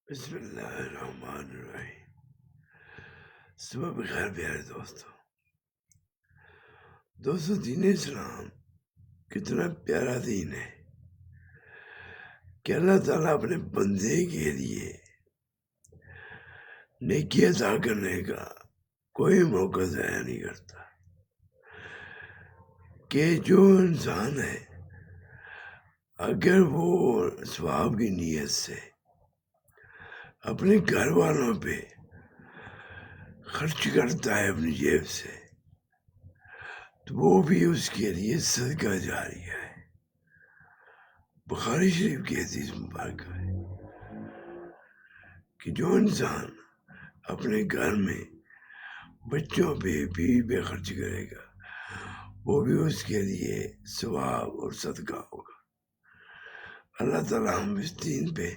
بسم اللہ الرحمن الرحیم۔ صبح بخیر پیارے دوستو دین اسلام کتنا پیارا دین ہے کہ اللہ تعالیٰ اپنے بندے کے لیے نیکی عطا کرنے کا کوئی موقع ضائع نہیں کرتا، کہ جو انسان ہے اگر وہ ثواب کی نیت سے اپنے گھر والوں پہ خرچ کرتا ہے اپنی جیب سے، تو وہ بھی اس کے لیے صدقہ جاریہ ہے۔ بخاری شریف کی حدیث مبارکہ ہے کہ جو انسان اپنے گھر میں بچوں پہ بیوی پہ خرچ کرے گا وہ بھی اس کے لیے ثواب اور صدقہ ہوگا۔ اللہ تعالیٰ ہم اس دین پہ